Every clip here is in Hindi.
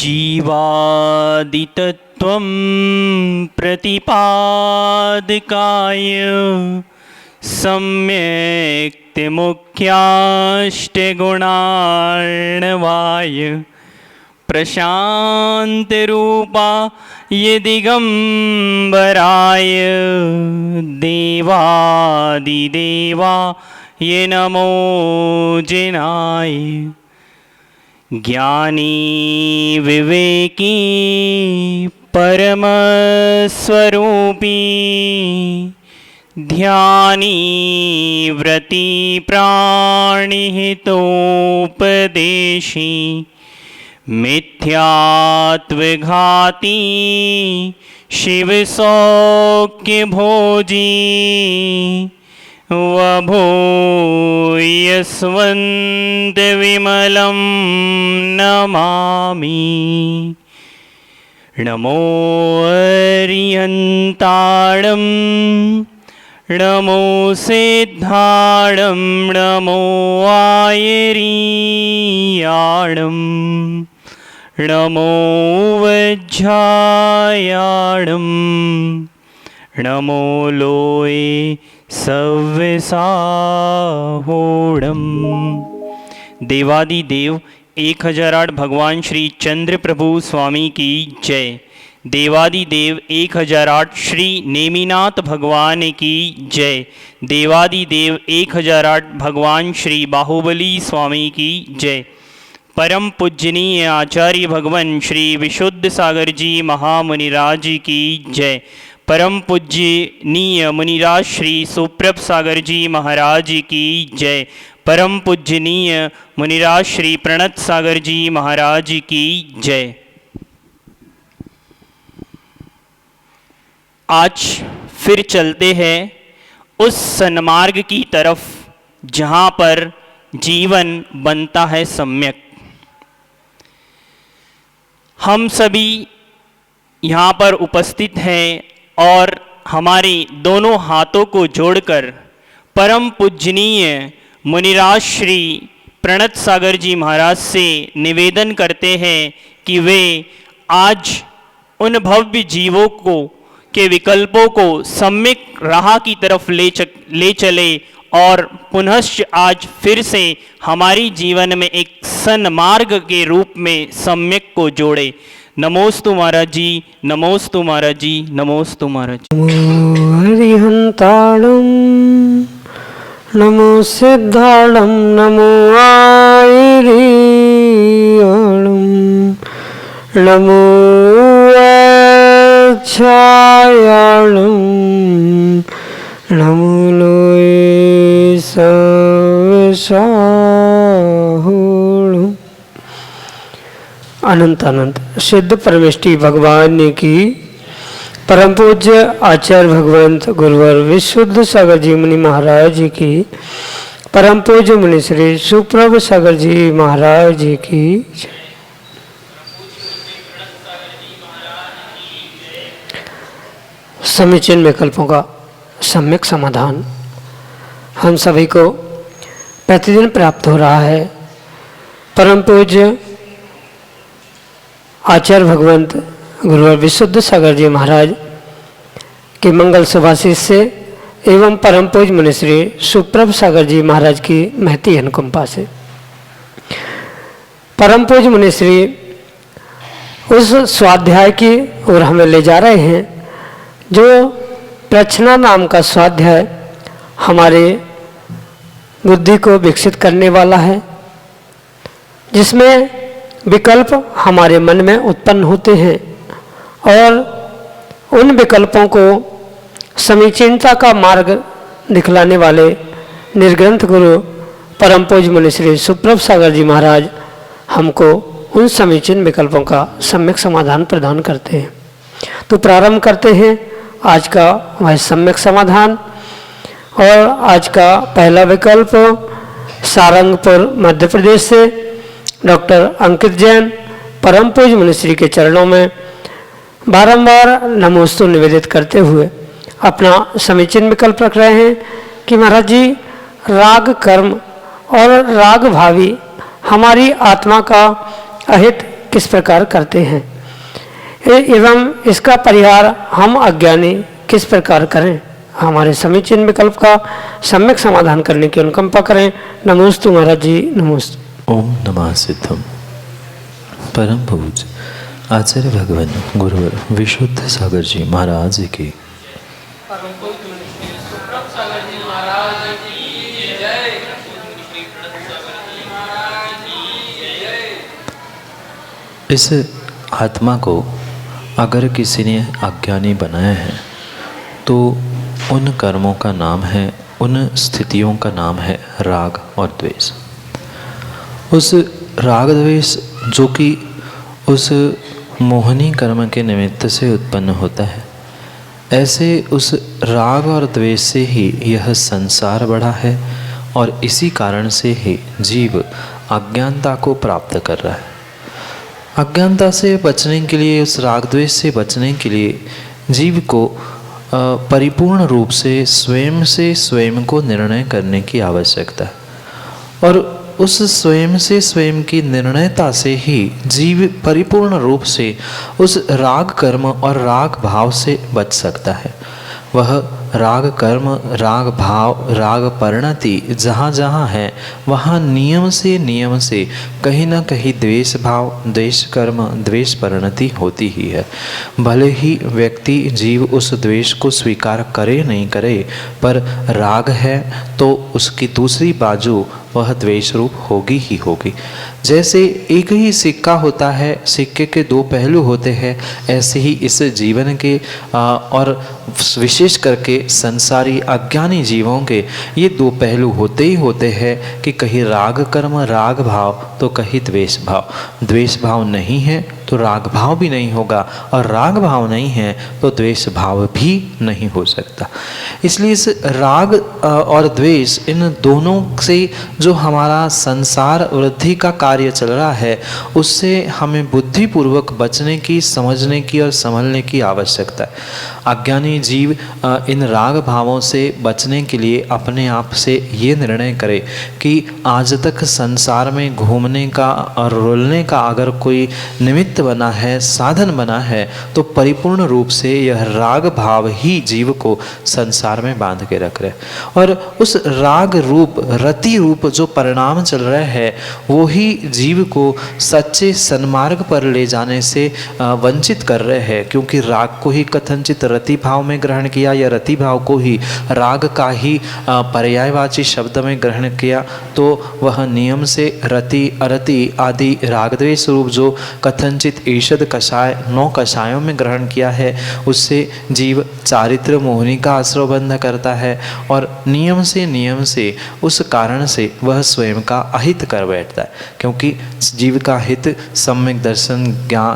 जीवादितत्वं प्रतिपादकाय सम्यक्तिमुख्याष्टगुणार्णवाय प्रशान्तरूपाय दिगम्बराय देवादिदेवाय नमो जिनाय। ज्ञानी विवेकी परमस्वरूपी ध्यानी व्रती प्राणिहितोपदेशी मिथ्यात्वघाती शिवसौख्यभोजी वभूयस्वन्तविमलं नमामि। नमो अर्यन्ताणं नमो सिद्धाणं नमो आयरीयाणं नमो वज्रायाणं नमो लोये सव्यसाहोणम। देवादिदेव 1008 भगवान श्री चंद्र प्रभु स्वामी की जय। देवादिदेव 1008 श्री नेमिनाथ भगवान की जय। देवादिदेव 1008 भगवान श्री बाहुबली स्वामी की जय। परम पूजनीय आचार्य भगवान श्री विशुद्ध सागर जी महामुनिराज की जय। परम पूज्यनीय मुनिराज श्री सुप्रभ सागर जी महाराज की जय। परम पूजनीय मुनिराज श्री प्रणत सागर जी महाराज की जय। आज फिर चलते हैं उस सन्मार्ग की तरफ जहाँ पर जीवन बनता है सम्यक। हम सभी यहाँ पर उपस्थित हैं और हमारे दोनों हाथों को जोड़कर परम पूजनीय मुनिराज श्री प्रणत सागर जी महाराज से निवेदन करते हैं कि वे आज उन भव्य जीवों को के विकल्पों को सम्यक राह की तरफ ले चले और पुनश्च आज फिर से हमारी जीवन में एक सन्मार्ग के रूप में सम्यक को जोड़े। नमोस्तु महाराज जी, नमोस्तु महाराज जी, नमोस्तु महाराज जी। नमो हरिहंताणं नमो सिद्धाणं नमो आयरीयाणं नमो वज्रायाणं नमो लोये सव्यसाहोणम्। अनंत अनंत सिद्ध परमेष्टि भगवान की परम पूज्य आचार्य भगवंत गुरुवर विशुद्ध सागर जी मुनि महाराज जी की परम पूज्य मुनि श्री सुप्रभ सागर जी महाराज जी की समीचीन विकल्पों का सम्यक समाधान हम सभी को प्रतिदिन प्राप्त हो रहा है। परम पूज्य आचार्य भगवंत गुरुवर विशुद्ध सागर जी महाराज के मंगल सुभाषित से एवं परम पूज्य मुनिश्री सुप्रभ सागर जी महाराज की महती अनुकंपा से परम पूज्य मुनिश्री उस स्वाध्याय की ओर हमें ले जा रहे हैं जो प्रच्छना नाम का स्वाध्याय हमारे बुद्धि को विकसित करने वाला है, जिसमें विकल्प हमारे मन में उत्पन्न होते हैं और उन विकल्पों को समीचीनता का मार्ग दिखलाने वाले निर्ग्रंथ गुरु परम पूज्य मुनि श्री सुप्रभ सागर जी महाराज हमको उन समीचीन विकल्पों का सम्यक समाधान प्रदान करते हैं। तो प्रारंभ करते हैं आज का वह सम्यक समाधान। और आज का पहला विकल्प सारंगपुर मध्य प्रदेश से डॉक्टर अंकित जैन परम पूज्य मुनिश्री के चरणों में बारंबार नमोस्तु निवेदित करते हुए अपना समीचीन विकल्प रख रहे हैं कि महाराज जी राग कर्म और राग भावी हमारी आत्मा का अहित किस प्रकार करते हैं एवं इसका परिहार हम अज्ञानी किस प्रकार करें। हमारे समीचीन विकल्प का सम्यक समाधान करने की अनुकंपा करें। नमोस्तु महाराज जी, नमोस्तु। ओम नमः सिद्धम। परम पूज्य आचार्य भगवान गुरुवर विशुद्ध सागर जी महाराज की। इस आत्मा को अगर किसी ने अज्ञानी बनाया है तो उन कर्मों का नाम है, उन स्थितियों का नाम है राग और द्वेष। उस राग द्वेष जो कि उस मोहनी कर्म के निमित्त से उत्पन्न होता है, ऐसे उस राग और द्वेष से ही यह संसार बढ़ा है और इसी कारण से ही जीव अज्ञानता को प्राप्त कर रहा है। अज्ञानता से बचने के लिए, उस राग द्वेष से बचने के लिए जीव को परिपूर्ण रूप से स्वयं को निर्णय करने की आवश्यकता है और उस स्वयं से स्वयं की निर्णयता से ही जीव परिपूर्ण रूप से उस राग कर्म और राग भाव से बच सकता है। वह राग कर्म, राग भाव, राग परिणति जहाँ जहाँ है वहाँ नियम से कहीं ना कहीं द्वेष भाव, द्वेष कर्म, द्वेष परिणति होती ही है। भले ही व्यक्ति जीव उस द्वेष को स्वीकार करे नहीं करे, पर राग है तो उसकी दूसरी बाजू वह द्वेष रूप होगी ही होगी। जैसे एक ही सिक्का होता है, सिक्के के दो पहलू होते हैं, ऐसे ही इस जीवन के और विशेष करके संसारी अज्ञानी जीवों के ये दो पहलू होते ही होते हैं कि कहीं राग कर्म, राग भाव तो कहीं द्वेष भाव। द्वेष भाव नहीं है तो राग भाव भी नहीं होगा और राग भाव नहीं है तो द्वेष भाव भी नहीं हो सकता। इसलिए इस राग और द्वेष, इन दोनों से जो हमारा संसार वृद्धि का कार्य चल रहा है, उससे हमें बुद्धिपूर्वक बचने की, समझने की और संभलने की आवश्यकता है। अज्ञानी जीव इन राग भावों से बचने के लिए अपने आप से ये निर्णय करे कि आज तक संसार में घूमने का और रुलने का अगर कोई निमित्त बना है, साधन बना है, तो परिपूर्ण रूप से यह राग भाव ही जीव को संसार में बांध के रख रहे। और उस राग रूप, रति रूप जो परिणाम चल रहा है, वो ही जीव को सच्चे सन्मार्ग पर ले जाने से वंचित कर रहे हैं। क्योंकि राग को ही कथनचित रति भाव में ग्रहण किया या रति भाव को ही राग का ही पर्यायवाची शब्द में ग्रहण किया, तो वह नियम से रति, अरति आदि राग द्वेष रूप जो कथनचित ईषद कषाय 9 कषायों में ग्रहण किया है, उससे जीव चारित्र मोहिनी का आश्रय बंध करता है और नियम से उस कारण से वह स्वयं का अहित कर बैठता है। क्योंकि जीव का हित सम्यक दर्शन,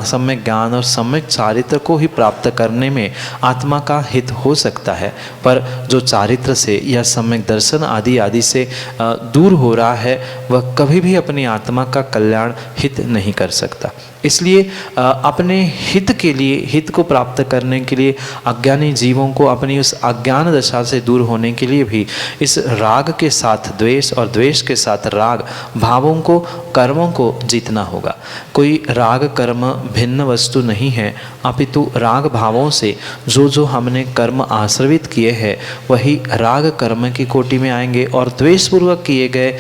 सम्यक ज्ञान और सम्यक चारित्र को ही प्राप्त करने में आत्मा का हित हो सकता है, पर जो चारित्र से या सम्यक दर्शन आदि से दूर हो रहा है, वह कभी भी अपनी आत्मा का कल्याण हित नहीं कर सकता। इसलिए अपने हित के लिए, हित को प्राप्त करने के लिए अज्ञानी जीवों को अपनी उस अज्ञान दशा से दूर होने के लिए भी इस राग के साथ द्वेष और द्वेष के साथ राग भावों को, कर्मों को जीतना होगा। कोई राग कर्म भिन्न वस्तु नहीं है, अपितु राग भावों से जो हमने कर्म आश्रवित किए हैं वही राग कर्म की कोटि में आएंगे और द्वेषपूर्वक किए गए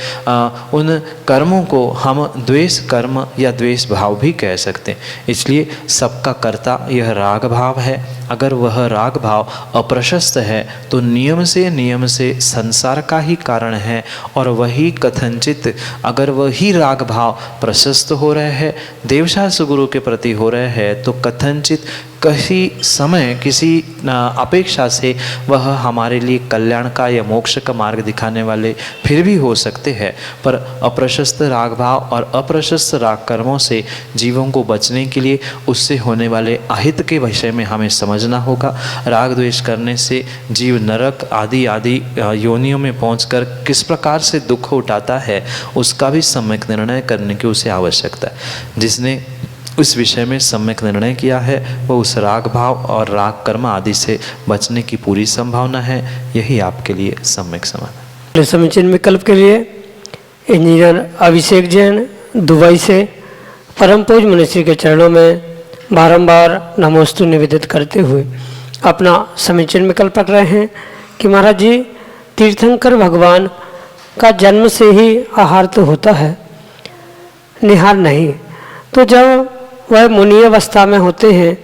उन कर्मों को हम द्वेष कर्म या द्वेष भाव भी कह सकते हैं। इसलिए सबका कर्ता यह राग भाव है। अगर वह राग भाव अप्रशस्त है तो नियम से संसार का ही कारण है, और वही कथनचित अगर वही राग भाव प्रशस्त हो रहे हैं, देवशास्त्र गुरु के प्रति हो रहे हैं, तो कथनचित किसी समय, किसी अपेक्षा से वह हमारे लिए कल्याण का या मोक्ष का मार्ग दिखाने वाले फिर भी हो सकते हैं। पर अप्रशस्त राग भाव और अप्रशस्त राग कर्मों से जीवों को बचने के लिए उससे होने वाले अहित के विषय में हमें समझना होगा। राग द्वेष करने से जीव नरक आदि योनियों में पहुंचकर किस प्रकार से दुख उठाता है, उसका भी सम्यक निर्णय करने की उसे आवश्यकता है। जिसने उस विषय में सम्यक निर्णय किया है, वो उस राग भाव और राग कर्म आदि से बचने की पूरी संभावना है। यही आपके लिए सम्यक समाधान। समीचीन विकल्प के लिए इंजीनियर अभिषेक जैन दुबई से परम पूज मनुष्य के चरणों में बारंबार नमोस्तु निवेदित करते हुए अपना समीचीन विकल्प रख रहे हैं कि महाराज जी, तीर्थंकर भगवान का जन्म से ही आहार तो होता है, निहार नहीं। तो जब वह मुनि अवस्था में होते हैं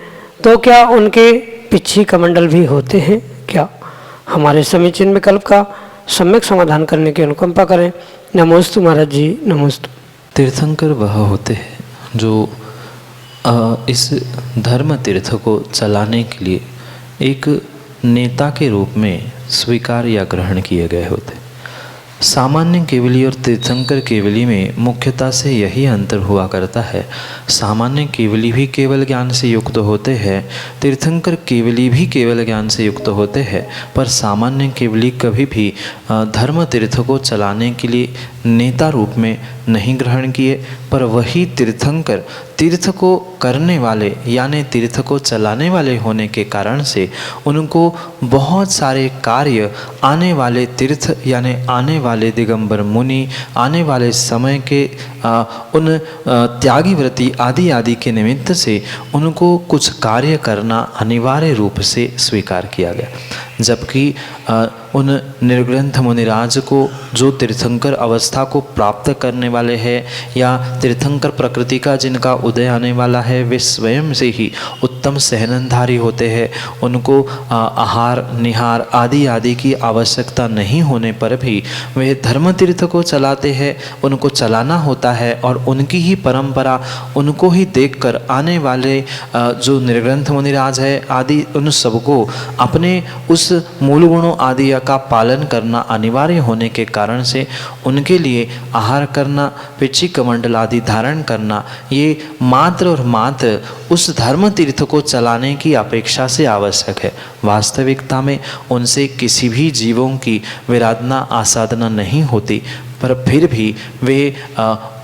तो क्या उनके पिछी कमंडल भी होते हैं क्या? हमारे समीचीन विकल्प का सम्यक समाधान करने की अनुकंपा करें। नमोस्तु महाराज जी, नमोस्तु। तीर्थंकर वह होते हैं जो इस धर्म तीर्थ को चलाने के लिए एक नेता के रूप में स्वीकार या ग्रहण किए गए होते। सामान्य केवली और तीर्थंकर केवली में मुख्यतः से यही अंतर हुआ करता है। सामान्य केवली भी केवल ज्ञान से युक्त होते हैं, तीर्थंकर केवली भी केवल ज्ञान से युक्त होते हैं, पर सामान्य केवली कभी भी धर्म तीर्थ को चलाने के लिए नेता रूप में नहीं ग्रहण किए, पर वही तीर्थंकर तीर्थ को करने वाले यानी तीर्थ को चलाने वाले होने के कारण से उनको बहुत सारे कार्य आने वाले तीर्थ यानी आने वाले दिगंबर मुनि, आने वाले समय के उन त्यागी व्रति आदि आदि के निमित्त से उनको कुछ कार्य करना अनिवार्य रूप से स्वीकार किया गया। जबकि उन निर्ग्रंथ मुनिराज को जो तीर्थंकर अवस्था को प्राप्त करने वाले हैं या तीर्थंकर प्रकृति का जिनका उदय आने वाला है, वे स्वयं से ही उत्तम सहननधारी होते हैं। उनको आहार निहार आदि आदि की आवश्यकता नहीं होने पर भी वे धर्म तीर्थ को चलाते हैं, उनको चलाना होता है और उनकी ही परंपरा उनको ही देखकर आने वाले जो निर्ग्रंथ मुनिराज है आदि उन सबको अपने उस मूल गुणों आदि का पालन करना अनिवार्य होने के कारण से उनके लिए आहार करना, पिछी कमंडल आदि धारण करना ये मात्र और मात्र उस धर्म तीर्थ को चलाने की अपेक्षा से आवश्यक है। वास्तविकता में उनसे किसी भी जीवों की विराधना आसाधना नहीं होती, पर फिर भी वे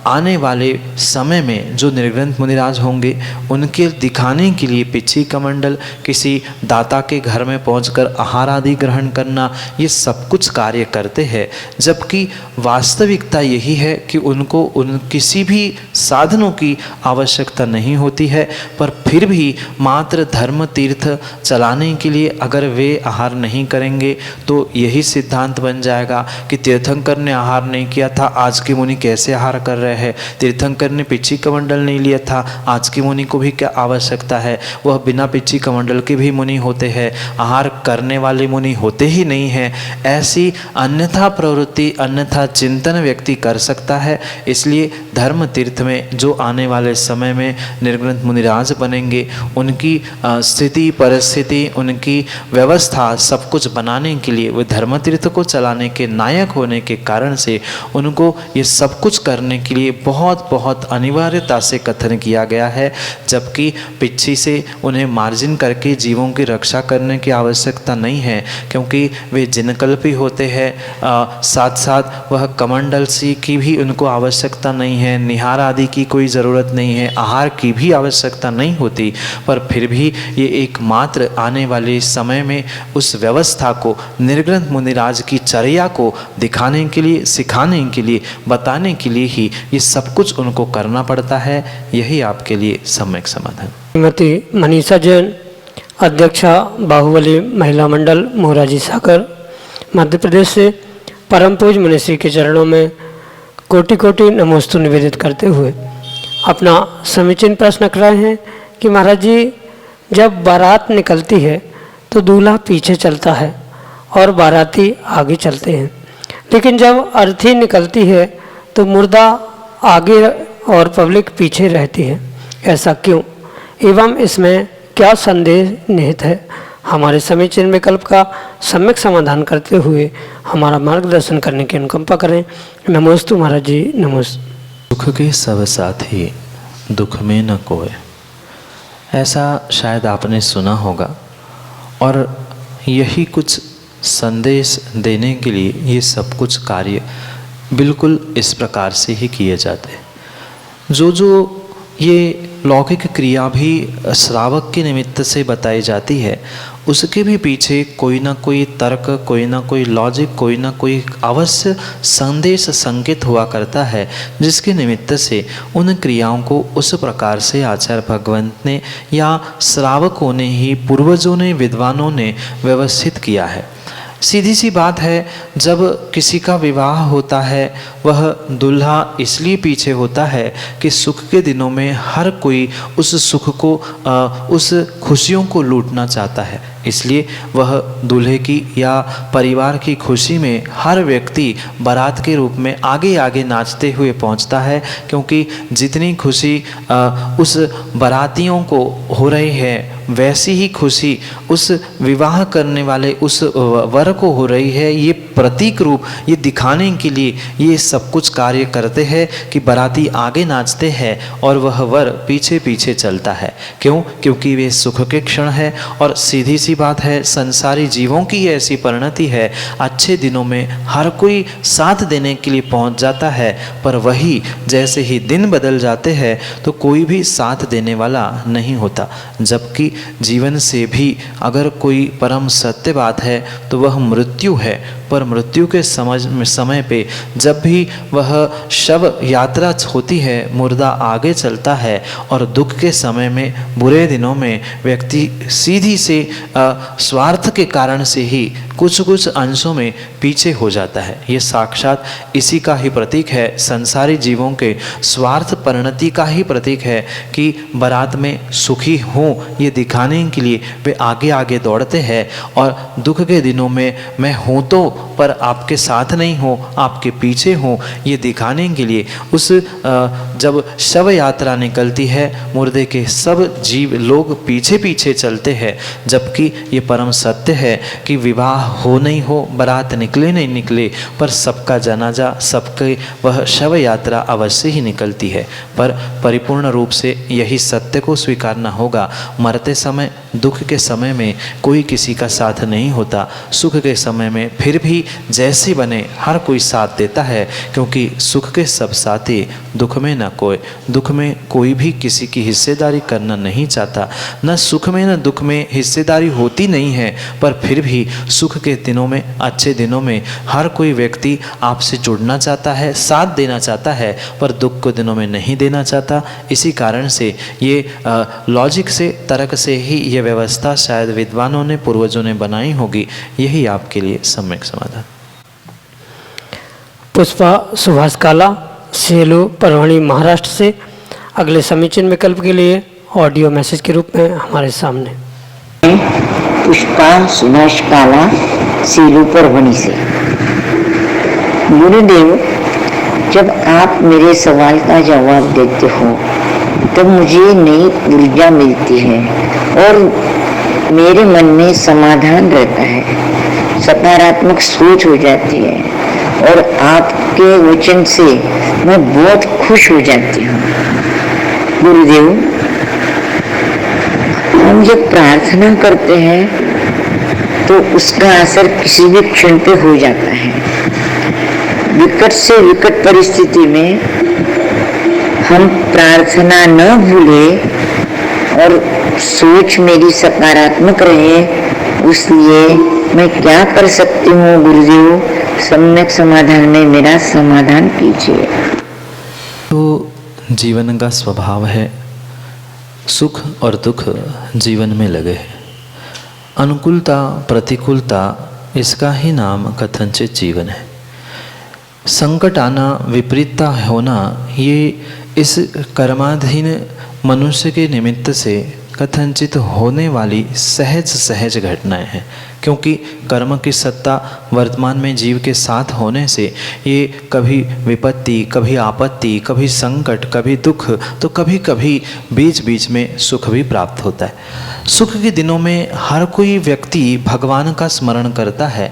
आने वाले समय में जो निर्ग्रंथ मुनिराज होंगे उनके दिखाने के लिए पिछी कमंडल, किसी दाता के घर में पहुंचकर आहार आदि ग्रहण करना, ये सब कुछ कार्य करते हैं। जबकि वास्तविकता यही है कि उनको उन किसी भी साधनों की आवश्यकता नहीं होती है, पर फिर भी मात्र धर्म तीर्थ चलाने के लिए अगर वे आहार नहीं करेंगे तो यही सिद्धांत बन जाएगा कि तीर्थंकर ने आहार नहीं किया था, आज के मुनि कैसे आहार कर रहे है। तीर्थंकर ने पिछी कमंडल नहीं लिया था, आज के मुनि को भी क्या आवश्यकता है, वह बिना पिछी कमंडल के भी मुनि होते हैं, आहार करने वाले मुनि होते ही नहीं हैं। ऐसी अन्यथा प्रवृत्ति अन्यथा चिंतन व्यक्ति कर सकता है। इसलिए धर्म तीर्थ में जो आने वाले समय में निर्ग्रंथ मुनिराज बनेंगे उनकी स्थिति परिस्थिति उनकी व्यवस्था सब कुछ बनाने के लिए वे धर्म तीर्थ को चलाने के नायक होने के कारण से उनको ये सब कुछ करने के लिए बहुत बहुत अनिवार्यता से कथन किया गया है। जबकि पिछी से उन्हें मार्जिन करके जीवों की रक्षा करने की आवश्यकता नहीं है, क्योंकि वे जिनकल्पी होते हैं। साथ साथ वह कमंडल सी की भी उनको आवश्यकता नहीं है, निहार आदि की कोई ज़रूरत नहीं है, आहार की भी आवश्यकता नहीं होती, पर फिर भी ये एकमात्र आने वाले समय में उस व्यवस्था को निर्ग्रंथ मुनिराज की चर्या को दिखाने के लिए, सिखाने के लिए, बताने के लिए ही ये सब कुछ उनको करना पड़ता है। यही आपके लिए सम्यक समाधान। श्रीमती मनीषा जैन, अध्यक्षा बाहुबली महिला मंडल मोराजी सागर, मध्य प्रदेश से परम पूज मनीषी के चरणों में कोटि कोटि नमोस्तु निवेदित करते हुए अपना समीचीन प्रश्न कर रहे हैं कि महाराज जी, जब बारात निकलती है तो दूल्हा पीछे चलता है और बाराती आगे चलते हैं, लेकिन जब अर्थी निकलती है तो मुर्दा आगे और पब्लिक पीछे रहती है, ऐसा क्यों एवं इसमें क्या संदेश निहित है? हमारे समीचीन विकल्प का सम्यक समाधान करते हुए हमारा मार्गदर्शन करने की अनुकंपा करें। नमोस्तु महाराज जी, नमोस्तु। सुख के सब साथी दुख में न कोय, ऐसा शायद आपने सुना होगा, और यही कुछ संदेश देने के लिए ये सब कुछ कार्य बिल्कुल इस प्रकार से ही किए जाते हैं। जो ये लौकिक क्रिया भी श्रावक के निमित्त से बताई जाती है, उसके भी पीछे कोई ना कोई तर्क, कोई ना कोई लॉजिक, कोई ना कोई अवश्य संदेश संकेत हुआ करता है, जिसके निमित्त से उन क्रियाओं को उस प्रकार से आचार्य भगवंत ने या श्रावकों ने ही, पूर्वजों ने, विद्वानों ने व्यवस्थित किया है। सीधी सी बात है, जब किसी का विवाह होता है वह दूल्हा इसलिए पीछे होता है कि सुख के दिनों में हर कोई उस सुख को, उस खुशियों को लूटना चाहता है। इसलिए वह दूल्हे की या परिवार की खुशी में हर व्यक्ति बारात के रूप में आगे आगे नाचते हुए पहुंचता है, क्योंकि जितनी खुशी उस बारातियों को हो रही है वैसी ही खुशी उस विवाह करने वाले उस वर को हो रही है। ये प्रतीक रूप, ये दिखाने के लिए ये सब कुछ कार्य करते हैं कि बाराती आगे नाचते हैं और वह वर पीछे पीछे चलता है। क्यों? क्योंकि वे सुख के क्षण है। और सीधी सी बात है, संसारी जीवों की ऐसी परिणति है, अच्छे दिनों में हर कोई साथ देने के लिए पहुंच जाता है, पर वही जैसे ही दिन बदल जाते हैं तो कोई भी साथ देने वाला नहीं होता। जबकि जीवन से भी अगर कोई परम सत्य बात है तो वह मृत्यु है, पर मृत्यु के समय पे जब भी वह शव यात्रा होती है, मुर्दा आगे चलता है और दुख के समय में, बुरे दिनों में व्यक्ति सीधी से स्वार्थ के कारण से ही कुछ कुछ अंशों में पीछे हो जाता है। ये साक्षात इसी का ही प्रतीक है, संसारी जीवों के स्वार्थ परिणति का ही प्रतीक है कि बारात में सुखी हों ये दिखाने के लिए वे आगे आगे दौड़ते हैं, और दुख के दिनों में मैं हूँ तो पर आपके साथ नहीं हूँ, आपके पीछे हूँ, ये दिखाने के लिए उस जब शव यात्रा निकलती है, मुर्दे के सब जीव लोग पीछे पीछे चलते हैं। जबकि ये परम सत्य है कि विवाह हो नहीं हो, बारात निकले नहीं निकले, पर सबका जनाजा, सबके वह शव यात्रा अवश्य ही निकलती है। पर परिपूर्ण रूप से यही सत्य को स्वीकारना होगा, मरते समय, दुख के समय में कोई किसी का साथ नहीं होता, सुख के समय में फिर भी जैसे बने हर कोई साथ देता है, क्योंकि सुख के सब साथी, दुख में न कोई, दुख में कोई भी किसी की हिस्सेदारी करना नहीं चाहता। न सुख में न दुख में हिस्सेदारी होती नहीं है, पर फिर भी सुख के दिनों में, अच्छे दिनों में हर कोई व्यक्ति आपसे जुड़ना चाहता है, साथ देना चाहता है, पर दुख के दिनों में नहीं देना चाहता। इसी कारण से ये लॉजिक से, तर्क से ही ये व्यवस्था शायद विद्वानों ने, पूर्वजों ने बनाई होगी। यही आपके लिए सम्यक समाधान। पुष्पा सुभाष काला, सेलू, परभणी, महाराष्ट्र से अगले समीचीन विकल्प के लिए ऑडियो मैसेज के रूप में हमारे सामने। पुष्पा सुभाष काला, सेलू, परभणी से। गुरुदेव, जब आप मेरे सवाल का जवाब देते हो तब मुझे नई ऊर्जा मिलती है और मेरे मन में समाधान रहता है, सकारात्मक सोच हो जाती है और आपके वचन से मैं बहुत खुश हो जाती हूँ। गुरुदेव, हम जब प्रार्थना करते हैं तो उसका असर किसी भी क्षण पे हो जाता है। विकट से विकट परिस्थिति में हम प्रार्थना न भूले और सोच मेरी सकारात्मक रहे, इसलिए मैं क्या कर सकती हूँ गुरुदेव? सम्यक समाधान में मेरा समाधान कीजिए। तो जीवन का स्वभाव है, सुख और दुख जीवन में लगे हैं। अनुकूलता, प्रतिकूलता, इसका ही नाम कथनचित जीवन है। संकट आना, विपरीतता होना, ये इस कर्माधीन मनुष्य के निमित्त से कथनचित होने वाली सहज सहज घटनाएं हैं, क्योंकि कर्म की सत्ता वर्तमान में जीव के साथ होने से ये कभी विपत्ति, कभी आपत्ति, कभी संकट, कभी दुख, तो कभी कभी बीच बीच में सुख भी प्राप्त होता है। सुख के दिनों में हर कोई व्यक्ति भगवान का स्मरण करता है,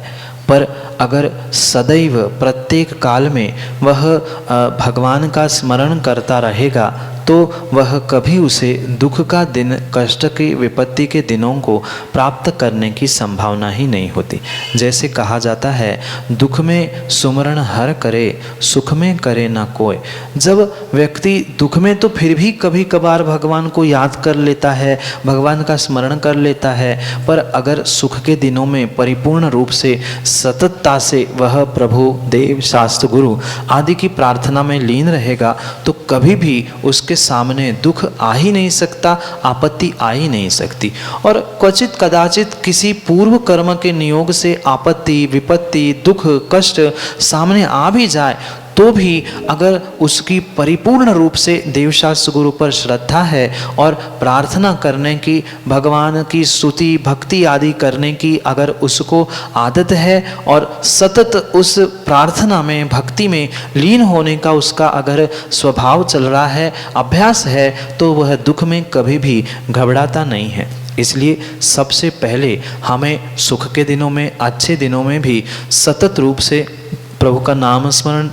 पर अगर सदैव प्रत्येक काल में वह भगवान का स्मरण करता रहेगा तो वह कभी उसे दुख का दिन, कष्ट की, विपत्ति के दिनों को प्राप्त करने की संभावना ही नहीं होती। जैसे कहा जाता है, दुख में सुमरण हर करे, सुख में करे ना कोई। जब व्यक्ति दुख में तो फिर भी कभी कभार भगवान को याद कर लेता है, भगवान का स्मरण कर लेता है, पर अगर सुख के दिनों में परिपूर्ण रूप से सततता से वह प्रभु, देव, शास्त्र, गुरु आदि की प्रार्थना में लीन रहेगा तो कभी भी उसके सामने दुख आ ही नहीं सकता, आपत्ति आ ही नहीं सकती। और क्वचित कदाचित किसी पूर्व कर्म के नियोग से आपत्ति, विपत्ति, दुख, कष्ट सामने आ भी जाए तो भी अगर उसकी परिपूर्ण रूप से देवशास्त्र गुरु पर श्रद्धा है और प्रार्थना करने की, भगवान की स्तुति, भक्ति आदि करने की अगर उसको आदत है और सतत उस प्रार्थना में, भक्ति में लीन होने का उसका अगर स्वभाव चल रहा है, अभ्यास है, तो वह दुख में कभी भी घबराता नहीं है। इसलिए सबसे पहले हमें सुख के दिनों में, अच्छे दिनों में भी सतत रूप से प्रभु का नाम स्मरण,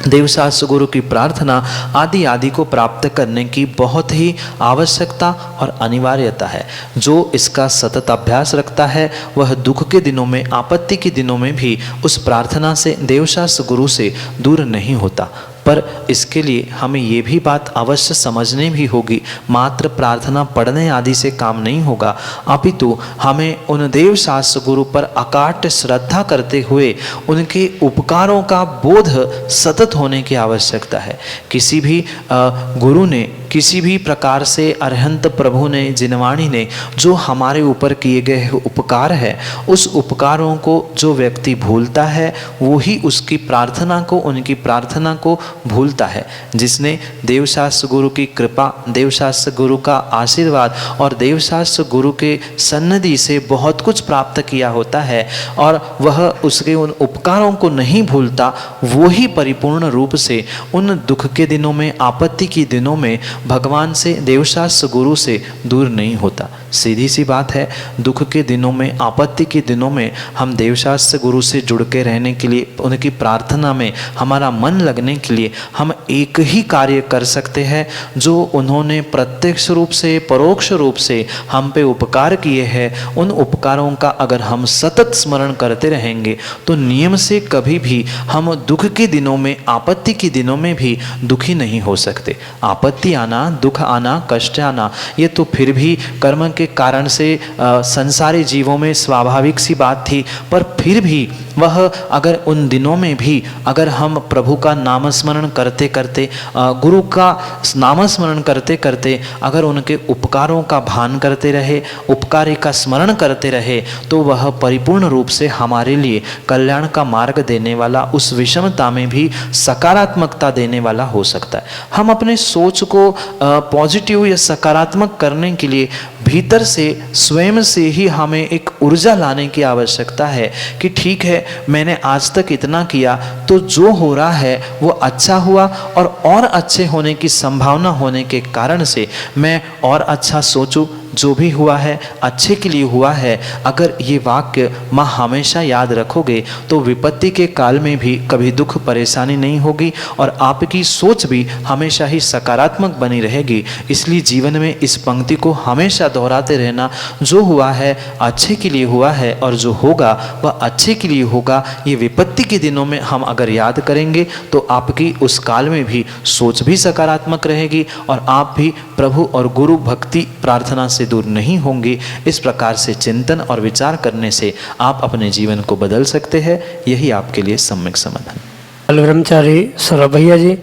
देवशास्त्र गुरु की प्रार्थना आदि आदि को प्राप्त करने की बहुत ही आवश्यकता और अनिवार्यता है। जो इसका सतत अभ्यास रखता है वह दुख के दिनों में, आपत्ति के दिनों में भी उस प्रार्थना से, देवशास्त्र गुरु से दूर नहीं होता। पर इसके लिए हमें ये भी बात अवश्य समझनी भी होगी, मात्र प्रार्थना पढ़ने आदि से काम नहीं होगा, अपितु हमें उन देव शास्त्र गुरु पर अकाट्य श्रद्धा करते हुए उनके उपकारों का बोध सतत होने की आवश्यकता है। किसी भी गुरु ने, किसी भी प्रकार से अरहंत प्रभु ने, जिनवाणी ने जो हमारे ऊपर किए गए उपकार है, उस उपकारों को जो व्यक्ति भूलता है वो ही उसकी प्रार्थना को, उनकी प्रार्थना को भूलता है। जिसने देवशास्त्र गुरु की कृपा, देवशास्त्र गुरु का आशीर्वाद और देवशास्त्र गुरु के सन्निधि से बहुत कुछ प्राप्त किया होता है और वह उसके उन उपकारों को नहीं भूलता, वो ही परिपूर्ण रूप से उन दुख के दिनों में, आपत्ति के दिनों में भगवान से, देवशास्त्र गुरु से दूर नहीं होता। सीधी सी बात है, दुख के दिनों में, आपत्ति के दिनों में हम देवशास्त्र गुरु से जुड़ के रहने के लिए, उनकी प्रार्थना में हमारा मन लगने के लिए हम एक ही कार्य कर सकते हैं जो उन्होंने प्रत्यक्ष रूप से, परोक्ष रूप से हम पे उपकार किए हैं। उन उपकारों का अगर हम सतत स्मरण करते रहेंगे तो नियम से कभी भी हम दुख के दिनों में, आपत्ति के दिनों में भी दुखी नहीं हो सकते। आपत्ति आना, दुख आना, कष्ट आना, ये तो फिर भी कर्म के कारण से संसारी जीवों में स्वाभाविक सी बात थी, पर फिर भी वह अगर उन दिनों में भी अगर हम प्रभु का नाम स्मरण करते करते, गुरु का नाम स्मरण करते करते अगर उनके उपकारों का भान करते रहे, उपकारी का स्मरण करते रहे, तो वह परिपूर्ण रूप से हमारे लिए कल्याण का मार्ग देने वाला, उस विषमता में भी सकारात्मकता देने वाला हो सकता है। हम अपने सोच को पॉजिटिव या सकारात्मक करने के लिए भीतर से, स्वयं से ही हमें एक ऊर्जा लाने की आवश्यकता है कि ठीक है, मैंने आज तक इतना किया तो जो हो रहा है वो अच्छा हुआ और अच्छे होने की संभावना होने के कारण से मैं और अच्छा सोचूं, जो भी हुआ है अच्छे के लिए हुआ है। अगर ये वाक्य माँ हमेशा याद रखोगे तो विपत्ति के काल में भी कभी दुख परेशानी नहीं होगी और आपकी सोच भी हमेशा ही सकारात्मक बनी रहेगी। इसलिए जीवन में इस पंक्ति को हमेशा दोहराते रहना, जो हुआ है अच्छे के लिए हुआ है और जो होगा वह अच्छे के लिए होगा। ये विपत्ति के दिनों में हम अगर याद करेंगे तो आपकी उस काल में भी सोच भी सकारात्मक रहेगी और आप भी प्रभु और गुरु भक्ति प्रार्थना से दूर नहीं होंगे। इस प्रकार से चिंतन और विचार करने से आप अपने जीवन को बदल सकते हैं। यही आपके लिए सम्यक समाधान। ब्रह्मचारी सौरभ भैया जी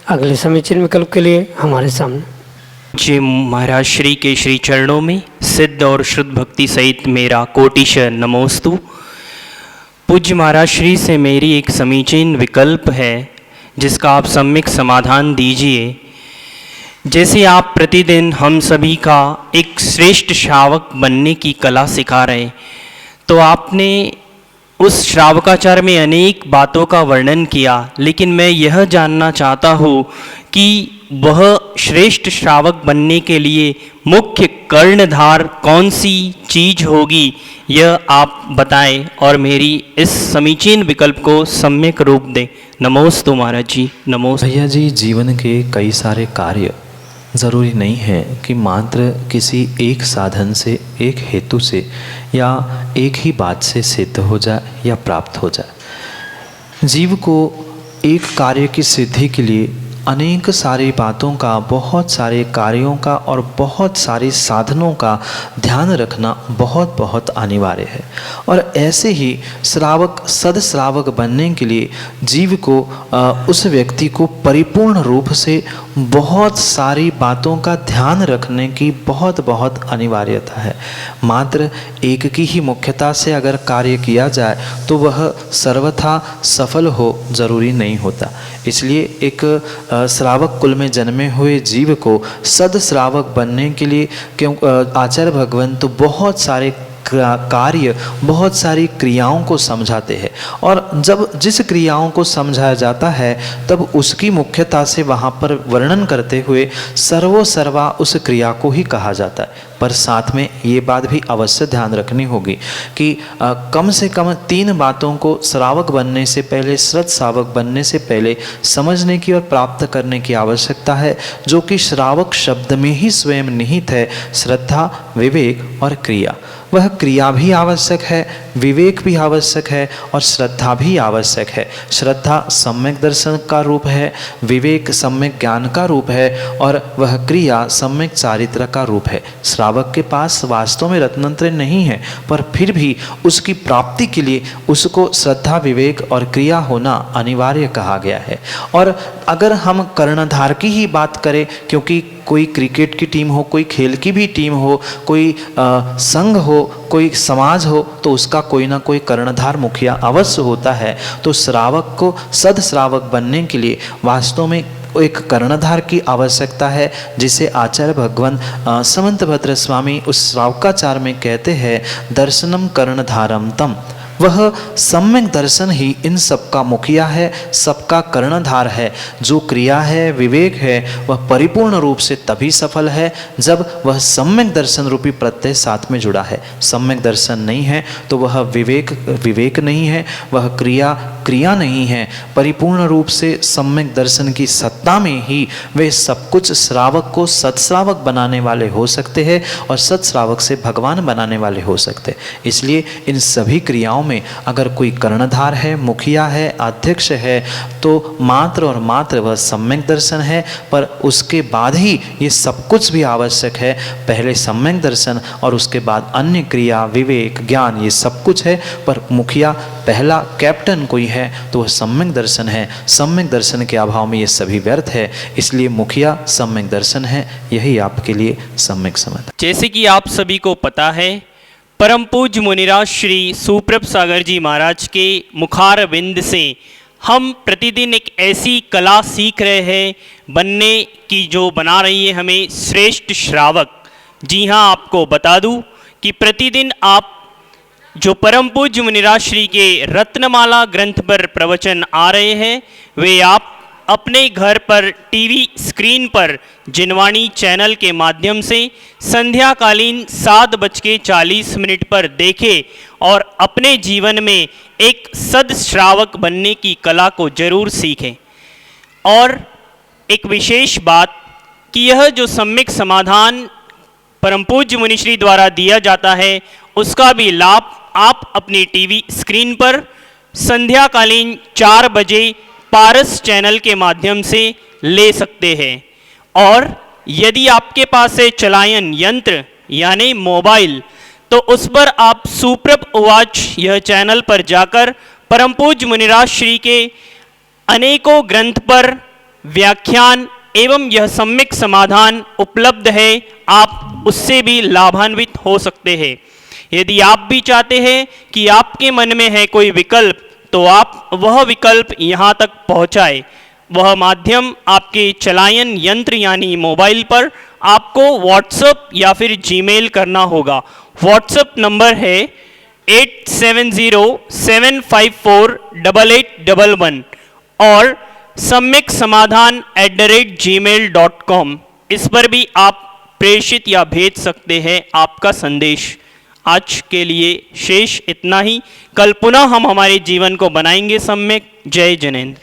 अगले समीचीन विकल्प के लिए हमारे सामने। जी महाराज श्री के श्री चरणों में सिद्ध और शुद्ध भक्ति सहित मेरा कोटिशः नमोस्तु। पूज्य महाराज श्री से मेरी एक समीचीन विकल्प है जिसका आप सम्यक समाधान दीजिए। जैसे आप प्रतिदिन हम सभी का एक श्रेष्ठ श्रावक बनने की कला सिखा रहे, तो आपने उस श्रावकाचार में अनेक बातों का वर्णन किया, लेकिन मैं यह जानना चाहता हूँ कि वह श्रेष्ठ श्रावक बनने के लिए मुख्य कर्णधार कौन सी चीज होगी, यह आप बताएं और मेरी इस समीचीन विकल्प को सम्यक रूप दें। नमोस्तु महाराज जी, नमोस्तु। भैया जी, जीवन के कई सारे कार्य ज़रूरी नहीं है कि मात्र किसी एक साधन से, एक हेतु से या एक ही बात से सिद्ध हो जाए या प्राप्त हो जाए। जीव को एक कार्य की सिद्धि के लिए अनेक सारी बातों का, बहुत सारे कार्यों का और बहुत सारे साधनों का ध्यान रखना बहुत बहुत अनिवार्य है। और ऐसे ही श्रावक, सदश्रावक बनने के लिए जीव को, उस व्यक्ति को परिपूर्ण रूप से बहुत सारी बातों का ध्यान रखने की बहुत बहुत अनिवार्यता है। मात्र एक की ही मुख्यता से अगर कार्य किया जाए तो वह सर्वथा सफल हो ज़रूरी नहीं होता। इसलिए एक श्रावक कुल में जन्मे हुए जीव को सदश्रावक बनने के लिए आचार्य भगवान तो बहुत सारे कार्य, बहुत सारी क्रियाओं को समझाते हैं। और जब जिस क्रियाओं को समझाया जाता है तब उसकी मुख्यता से वहाँ पर वर्णन करते हुए सर्वा उस क्रिया को ही कहा जाता है। पर साथ में ये बात भी अवश्य ध्यान रखनी होगी कि कम से कम 3 बातों को श्रावक बनने से पहले, श्रद्ध श्रावक बनने से पहले समझने की और प्राप्त करने की आवश्यकता है, जो कि श्रावक शब्द में ही स्वयं निहित है। श्रद्धा, विवेक और क्रिया। वह क्रिया भी आवश्यक है, विवेक भी आवश्यक है और श्रद्धा भी आवश्यक है। श्रद्धा सम्यक दर्शन का रूप है, विवेक सम्यक ज्ञान का रूप है और वह क्रिया सम्यक चारित्र का रूप है। श्रावक के पास वास्तव में रत्नत्रय नहीं है, पर फिर भी उसकी प्राप्ति के लिए उसको श्रद्धा, विवेक और क्रिया होना अनिवार्य कहा गया है। और अगर हम कर्णधार की ही बात करें, क्योंकि कोई क्रिकेट की टीम हो, कोई खेल की भी टीम हो, कोई संघ हो, कोई समाज हो, तो उसका कोई ना कोई कर्णधार मुखिया अवश्य होता है। तो श्रावक को सदश्रावक बनने के लिए वास्तव में एक कर्णधार की आवश्यकता है, जिसे आचार्य भगवान समंतभद्र स्वामी उस श्रावकाचार में कहते हैं, दर्शनम कर्णधारम तम। वह सम्यक दर्शन ही इन सबका मुखिया है, सबका कर्णधार है। जो क्रिया है, विवेक है, वह परिपूर्ण रूप से तभी सफल है जब वह सम्यक दर्शन रूपी प्रत्यय साथ में जुड़ा है। सम्यक दर्शन नहीं है तो वह विवेक नहीं है, वह क्रिया नहीं है। परिपूर्ण रूप से सम्यक दर्शन की सत्ता में ही वे सब कुछ श्रावक को सत्श्रावक बनाने वाले हो सकते हैं और सत्श्रावक से भगवान बनाने वाले हो सकते हैं। इसलिए इन सभी क्रियाओं में अगर कोई कर्णधार है, मुखिया है, अध्यक्ष है, तो मात्र और मात्र वह सम्यक दर्शन है। पर उसके बाद ही ये सब कुछ भी आवश्यक है। पहले सम्यक दर्शन और उसके बाद अन्य क्रिया, विवेक, ज्ञान, ये सब कुछ है। पर मुखिया, पहला कैप्टन कोई है तो वह सम्यक दर्शन है। सम्यक दर्शन के अभाव में ये सभी व्यर्थ है। इसलिए मुखिया सम्यक दर्शन है। यही आपके लिए सम्यक समाधान। जैसे कि आप सभी को पता है, परम पूज्य मुनिराज श्री सुप्रभ सागर जी महाराज के मुखार बिंद से हम प्रतिदिन एक ऐसी कला सीख रहे हैं बनने की, जो बना रही है हमें श्रेष्ठ श्रावक। जी हाँ, आपको बता दूं कि प्रतिदिन आप जो परम पूज्य मुनिराज श्री के रत्नमाला ग्रंथ पर प्रवचन आ रहे हैं, वे आप अपने घर पर टीवी स्क्रीन पर जिनवाणी चैनल के माध्यम से संध्याकालीन 7:40 पर देखें और अपने जीवन में एक सदश्रावक बनने की कला को जरूर सीखें। और एक विशेष बात कि यह जो सम्यक समाधान परम पूज्य मुनिश्री द्वारा दिया जाता है, उसका भी लाभ आप अपनी टीवी स्क्रीन पर संध्याकालीन 4 बजे पारस चैनल के माध्यम से ले सकते हैं। और यदि आपके पास है चलायन यंत्र यानी मोबाइल, तो उस पर आप सुप्रभ उवाच यह चैनल पर जाकर परम पूज्य मुनिराज श्री के अनेकों ग्रंथ पर व्याख्यान एवं यह सम्यक समाधान उपलब्ध है। आप उससे भी लाभान्वित हो सकते हैं। यदि आप भी चाहते हैं कि आपके मन में है कोई विकल्प, तो आप वह विकल्प यहाँ तक पहुँचाए। वह माध्यम आपके चलायन यंत्र यानी मोबाइल पर आपको व्हाट्सएप या फिर जीमेल करना होगा। व्हाट्सएप नंबर है 8707548811 और सम्यक समाधान @gmail.com। इस पर भी आप प्रेषित या भेज सकते हैं आपका संदेश। आज के लिए शेष इतना ही। कल पुनः हम हमारे जीवन को बनाएंगे सम्यक। जय जिनेंद्र।